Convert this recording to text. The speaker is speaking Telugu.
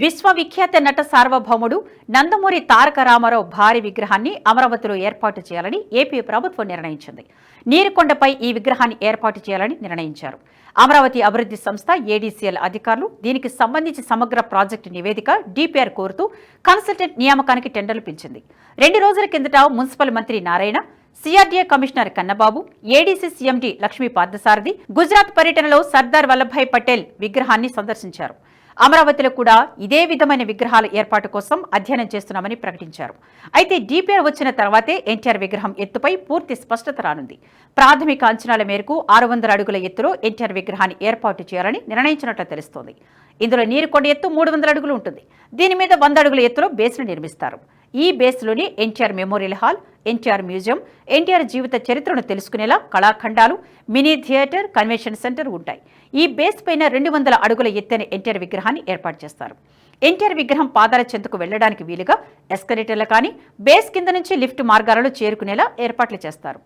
విశ్వవిఖ్యాత నట సార్వభౌముడు నందమూరి తారక రామారావు భారీ విగ్రహాన్ని అమరావతిలో ఏర్పాటు చేయాలని ఏపీ ప్రభుత్వం నిర్ణయించింది. నీరుకొండపై ఈ విగ్రహాన్ని ఏర్పాటు చేయాలని నిర్ణయించారు. అమరావతి అభివృద్ధి సంస్థ ఏడీసీఎల్ అధికారులు దీనికి సంబంధించి సమగ్ర ప్రాజెక్టు నివేదిక డిపిఆర్ కోరుతూ కన్సల్టెంట్ నియామకానికి టెండర్లు పిలిచింది. 2 రోజుల కిందట మున్సిపల్ మంత్రి Narayana, CRDA commissioner Kannababu, ADC CMD Lakshmi Parthasarathi Gujarat పర్యటనలో సర్దార్ వల్లభాయ్ పటేల్ విగ్రహాన్ని సందర్శించారు. అమరావతిలో కూడా ఇదే విధమైన విగ్రహాల ఏర్పాటు కోసం అధ్యయనం చేస్తున్నామని ప్రకటించారు. అయితే డిపిఆర్ వచ్చిన తర్వాతే ఎన్టీఆర్ విగ్రహం ఎత్తుపై పూర్తి స్పష్టత రానుంది. ప్రాథమిక అంచనాల మేరకు 600 అడుగుల ఎత్తులో ఎన్టీఆర్ విగ్రహాన్ని ఏర్పాటు చేయాలని నిర్ణయించినట్లు తెలుస్తోంది. ఇందులో నీరుకొండ ఎత్తు 300 అడుగులు ఉంటుంది. దీని మీద 100 అడుగుల ఎత్తులో బేస్ను నిర్మిస్తారు. ఈ బేస్లోని NTR memorial hall, NTR museum, NTR జీవిత చరిత్రను తెలుసుకునేలా కళాఖండాలు, మినీ థియేటర్, కన్వెన్షన్ సెంటర్ ఉంటాయి. ఈ బేస్ పైన 200 అడుగుల ఎత్తైన ఎన్టీఆర్ విగ్రహాన్ని ఏర్పాటు చేస్తారు. ఎన్టీఆర్ విగ్రహం పాదాల చెంతకు వెళ్లడానికి వీలుగా ఎస్కలేటర్లు కానీ బేస్ కింద నుంచి లిఫ్ట్ మార్గాలలో చేరుకునేలా ఏర్పాట్లు చేస్తారు.